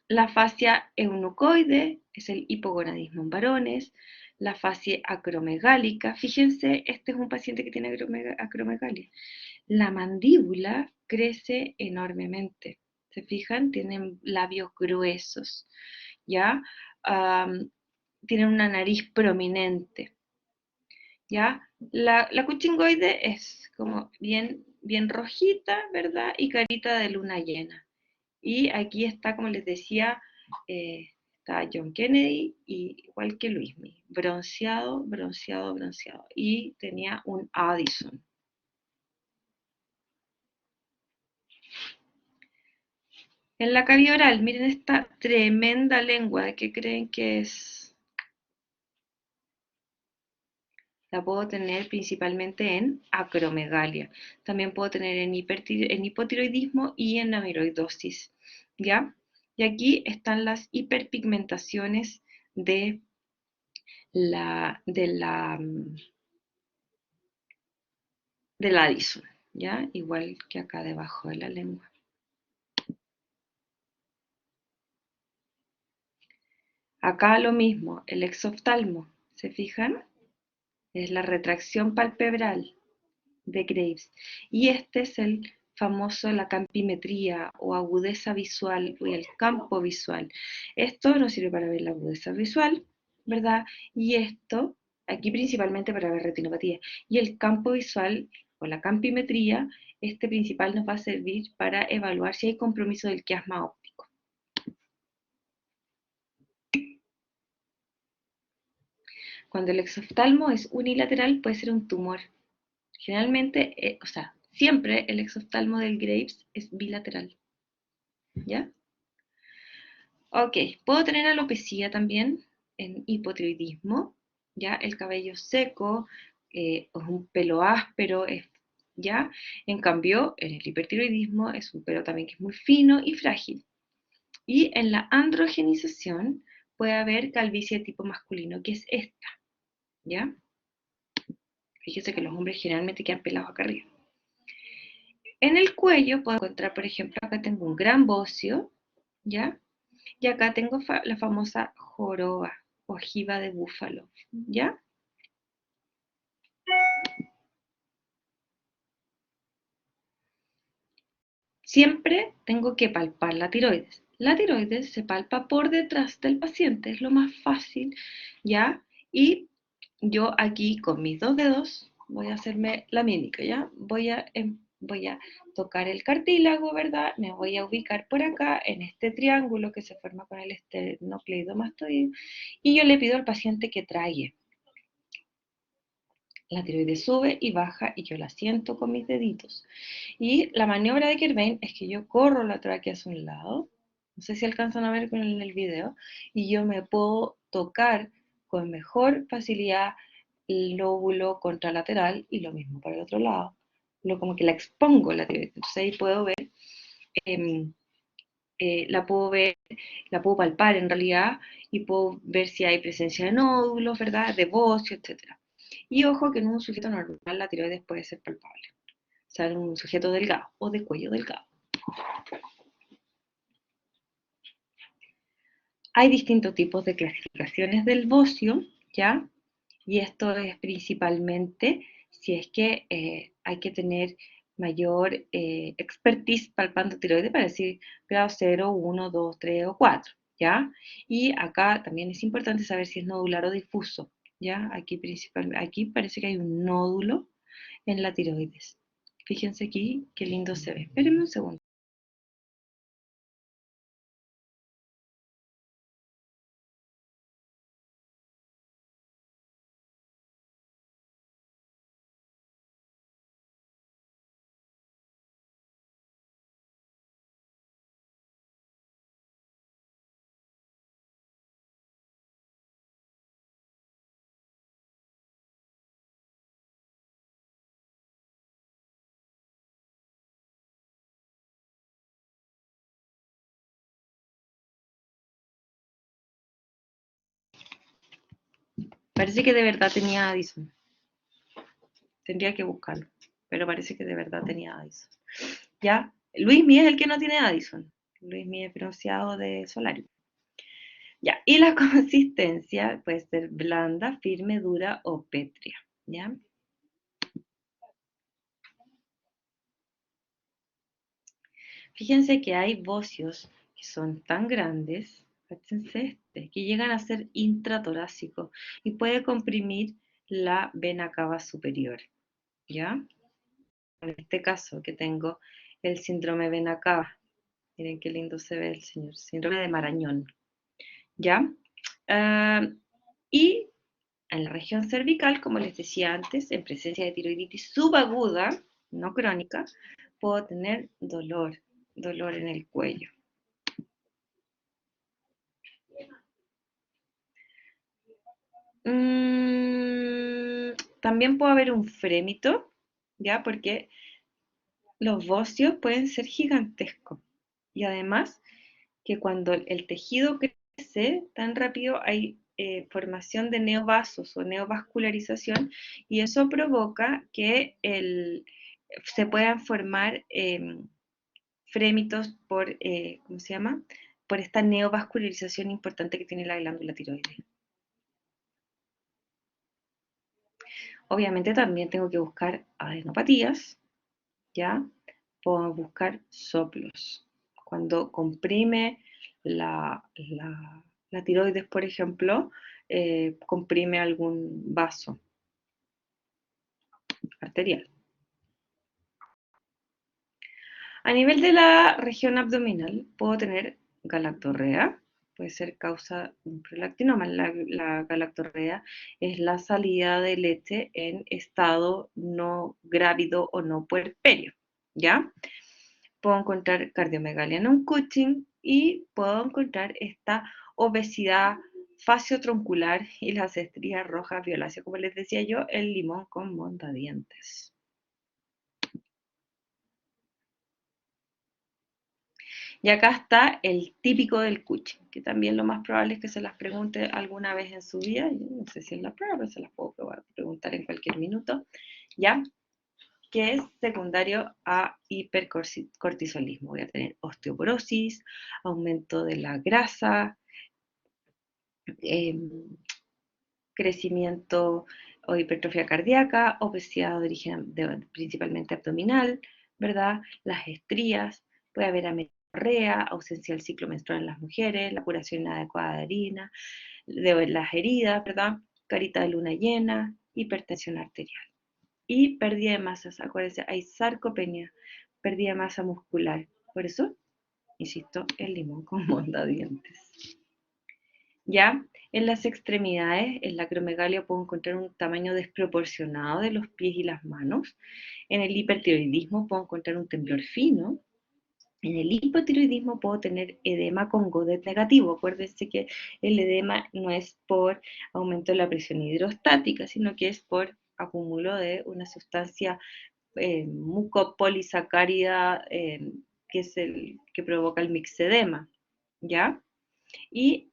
A: La fascia eunucoide es el hipogonadismo en varones. La fascia acromegálica, fíjense, este es un paciente que tiene acromegalia. La mandíbula crece enormemente. ¿Se fijan? Tienen labios gruesos, ¿ya? Tienen una nariz prominente, ¿ya? La cuchingoide es como bien rojita, ¿verdad? Y carita de luna llena. Y aquí está, como les decía, está John Kennedy, igual que Luismi, bronceado, bronceado, bronceado. Y tenía un Addison. En la cavidad oral, miren esta tremenda lengua, ¿de qué creen que es? La puedo tener principalmente en acromegalia. También puedo tener en hipotiroidismo y en amiloidosis, ¿ya? Y aquí están las hiperpigmentaciones de del Addison, ¿ya? Igual que acá debajo de la lengua. Acá lo mismo, el exoftalmo, ¿se fijan? Es la retracción palpebral de Graves. Y este es el famoso, la campimetría o agudeza visual o el campo visual. Esto nos sirve para ver la agudeza visual, ¿verdad? Y esto, aquí principalmente para ver retinopatía. Y el campo visual o la campimetría, este principal nos va a servir para evaluar si hay compromiso del quiasma óptico. Cuando el exoftalmo es unilateral, puede ser un tumor. Generalmente, siempre el exoftalmo del Graves es bilateral. ¿Ya? Ok, puedo tener alopecia también en hipotiroidismo, ¿ya? El cabello seco, o es un pelo áspero, ¿ya? En cambio, en el hipertiroidismo es un pelo también que es muy fino y frágil. Y en la androgenización puede haber calvicie de tipo masculino, que es esta, ¿ya? Fíjese que los hombres generalmente quedan pelados acá arriba. En el cuello puedo encontrar, por ejemplo, acá tengo un gran bocio, ¿ya? Y acá tengo la famosa joroba, ojiva de búfalo, ¿ya? Siempre tengo que palpar la tiroides. La tiroides se palpa por detrás del paciente, es lo más fácil, ¿ya? Y yo aquí con mis dos dedos voy a hacerme la mímica, ¿ya? Voy a tocar el cartílago, ¿verdad? Me voy a ubicar por acá en este triángulo que se forma con el esternocleidomastoideo y yo le pido al paciente que trague. La tiroides sube y baja y yo la siento con mis deditos. Y la maniobra de Kerbein es que yo corro la tráquea hacia un lado, no sé si alcanzan a ver en el video, y yo me puedo tocar con mejor facilidad el lóbulo contralateral y lo mismo para el otro lado. Como que la expongo la tiroides. Entonces ahí puedo ver, em, la puedo ver, la puedo palpar en realidad y puedo ver si hay presencia de nódulos, ¿verdad? De bocio, etc. Y ojo que en un sujeto normal la tiroides puede ser palpable, o sea, en un sujeto delgado o de cuello delgado. Hay distintos tipos de clasificaciones del bocio, ¿ya? Y esto es principalmente si es que hay que tener mayor expertise palpando tiroides para decir grado 0, 1, 2, 3 o 4, ¿ya? Y acá también es importante saber si es nodular o difuso, ¿ya? Aquí parece que hay un nódulo en la tiroides. Fíjense aquí qué lindo se ve. Espérenme un segundo. Parece que de verdad tenía Addison. Tendría que buscarlo, pero parece que de verdad tenía Addison. ¿Ya? Luismi es el que no tiene Addison. Luis Miguel pronunciado de Solarium. Ya, y la consistencia puede ser blanda, firme, dura o pétrea, ¿ya? Fíjense que hay bocios que son tan grandes, fíjense que llegan a ser intratorácicos y puede comprimir la vena cava superior, ¿ya? En este caso que tengo el síndrome vena cava, miren qué lindo se ve el señor, síndrome de Marañón, ¿ya? Ah, y en la región cervical, como les decía antes, en presencia de tiroiditis subaguda, no crónica, puedo tener dolor en el cuello. También puede haber un frémito, ¿ya? Porque los bocios pueden ser gigantescos. Y además, que cuando el tejido crece tan rápido hay formación de neovasos o neovascularización y eso provoca que se puedan formar frémitos por, ¿cómo se llama? Por esta neovascularización importante que tiene la glándula tiroides. Obviamente también tengo que buscar adenopatías, ¿ya? Puedo buscar soplos. Cuando comprime la tiroides, por ejemplo, comprime algún vaso arterial. A nivel de la región abdominal, puedo tener galactorrea, puede ser causa de un prolactinoma. La galactorrea es la salida de leche en estado no grávido o no puerperio, ¿ya? Puedo encontrar cardiomegalia non Cushing y puedo encontrar esta obesidad faciotroncular y las estrías rojas violáceas, como les decía yo, el limón con mondadientes. Y acá está el típico del Cushing, que también lo más probable es que se las pregunte alguna vez en su vida. Yo no sé si es la prueba, pero se las puedo preguntar en cualquier minuto, ¿ya? Que es secundario a hipercortisolismo. Voy a tener osteoporosis, aumento de la grasa, eh, crecimiento o hipertrofia cardíaca, obesidad de origen principalmente abdominal, ¿verdad? Las estrías, puede haber amenorrea, ausencia del ciclo menstrual en las mujeres, la curación inadecuada de harina, de las heridas, ¿verdad? Carita de luna llena, hipertensión arterial. Y pérdida de masas, acuérdense, hay sarcopenia, pérdida de masa muscular. Por eso, insisto, el limón con mondadientes. Ya en las extremidades, en la acromegalia puedo encontrar un tamaño desproporcionado de los pies y las manos. En el hipertiroidismo puedo encontrar un temblor fino. En el hipotiroidismo puedo tener edema con Godet negativo. Acuérdense que el edema no es por aumento de la presión hidrostática, sino que es por acúmulo de una sustancia mucopolisacárida que es el que provoca el mixedema, ¿ya? Y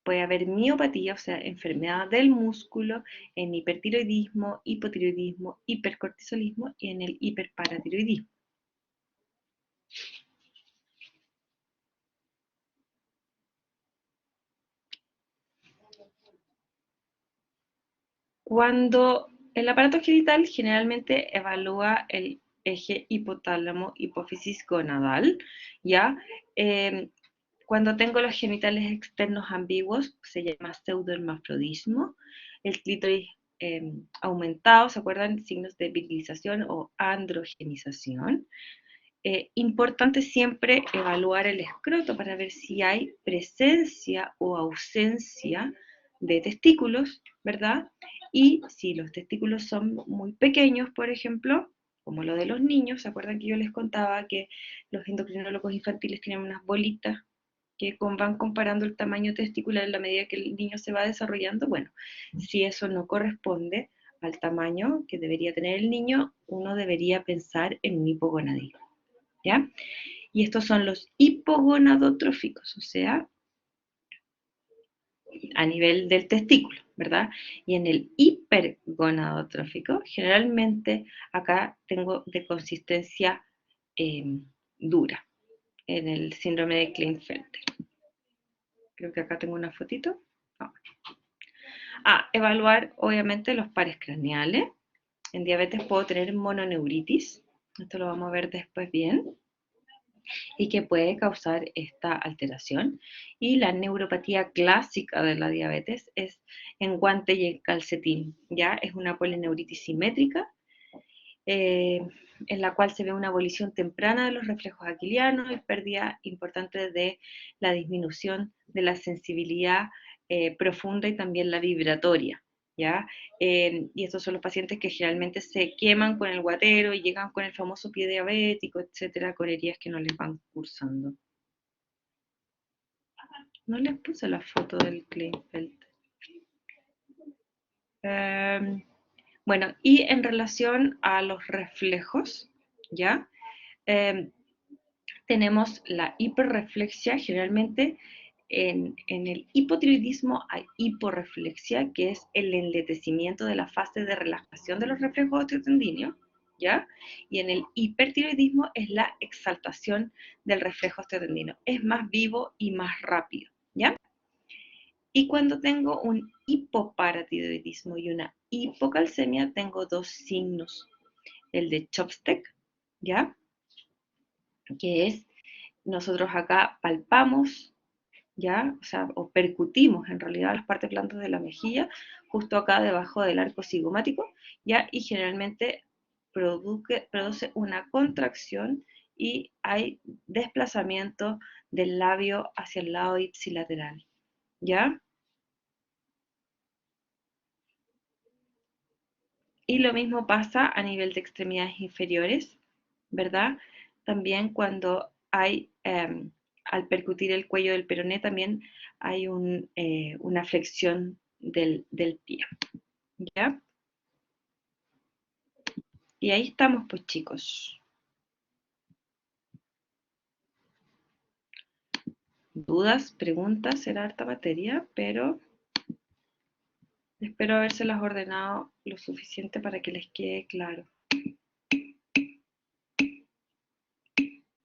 A: puede haber miopatía, o sea, enfermedad del músculo, en hipertiroidismo, hipotiroidismo, hipercortisolismo y en el hiperparatiroidismo. Cuando el aparato genital generalmente evalúa el eje hipotálamo hipófisis gonadal, ¿ya? Eh, Cuando tengo los genitales externos ambiguos, se llama pseudohermafrodismo. El clítoris aumentado, ¿se acuerdan? Signos de virilización o androgenización. Importante siempre evaluar el escroto para ver si hay presencia o ausencia de testículos, ¿verdad? Y si los testículos son muy pequeños, por ejemplo, como lo de los niños, ¿se acuerdan que yo les contaba que los endocrinólogos infantiles tienen unas bolitas que van comparando el tamaño testicular en la medida que el niño se va desarrollando? Bueno, si eso no corresponde al tamaño que debería tener el niño, uno debería pensar en un hipogonadismo, ¿ya? Y estos son los hipogonadotróficos, o sea, a nivel del testículo, ¿verdad? Y en el hipergonadotrófico, generalmente acá tengo de consistencia dura, en el síndrome de Klinefelter. Creo que acá tengo una fotito. No. Evaluar obviamente los pares craneales. En diabetes puedo tener mononeuritis, esto lo vamos a ver después bien, y que puede causar esta alteración. Y la neuropatía clásica de la diabetes es en guante y en calcetín, ¿ya? Es una polineuritis simétrica, en la cual se ve una abolición temprana de los reflejos aquilianos y pérdida importante de la disminución de la sensibilidad profunda y también la vibratoria, ¿ya? Y estos son los pacientes que generalmente se queman con el guatero y llegan con el famoso pie diabético, etcétera, con heridas que no les van cursando. No les puse la foto del Klinefelter. Bueno, y en relación a los reflejos, ¿ya? Tenemos la hiperreflexia, generalmente en el hipotiroidismo hay hiporreflexia, que es el enletecimiento de la fase de relajación de los reflejos osteotendíneos, ¿ya? Y en el hipertiroidismo es la exaltación del reflejo osteotendino. Es más vivo y más rápido, ¿ya? Y cuando tengo un hipoparatiroidismo y una hipocalcemia, tengo dos signos. El de Chopsteck, ¿ya? Que es, nosotros acá palpamos, ¿ya? O sea, o percutimos en realidad las partes blandas de la mejilla, justo acá debajo del arco cigomático, ¿ya? Y generalmente produce una contracción y hay desplazamiento del labio hacia el lado ipsilateral, ¿ya? Y lo mismo pasa a nivel de extremidades inferiores, ¿verdad? También cuando hay, al percutir el cuello del peroné, también hay una flexión del pie, ¿ya? Y ahí estamos, pues chicos. Dudas, preguntas, será harta materia, pero espero habérselas ordenado lo suficiente para que les quede claro.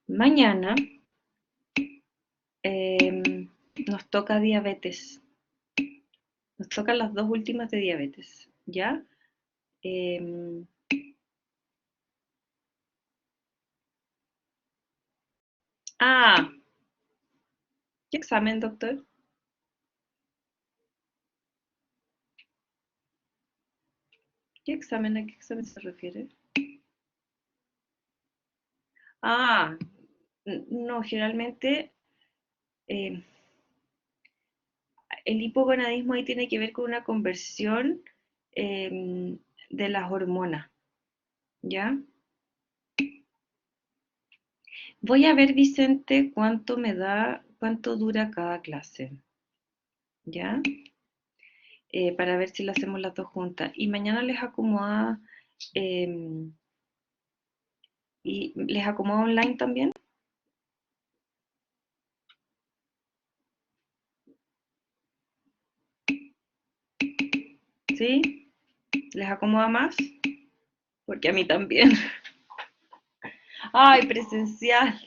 A: Mañana nos toca diabetes. Nos tocan las dos últimas de diabetes, ¿ya? Eh, ¿Qué examen, doctor? ¿Qué examen? ¿A qué examen se refiere? Ah, no, generalmente eh, el hipogonadismo ahí tiene que ver con una conversión de las hormonas, ¿ya? Voy a ver, Vicente, cuánto me da, cuánto dura cada clase, ¿ya? Para ver si la hacemos las dos juntas. Y mañana les acomoda, y les acomoda online también, ¿sí? ¿Les acomoda más? Porque a mí también. Ay, presencial.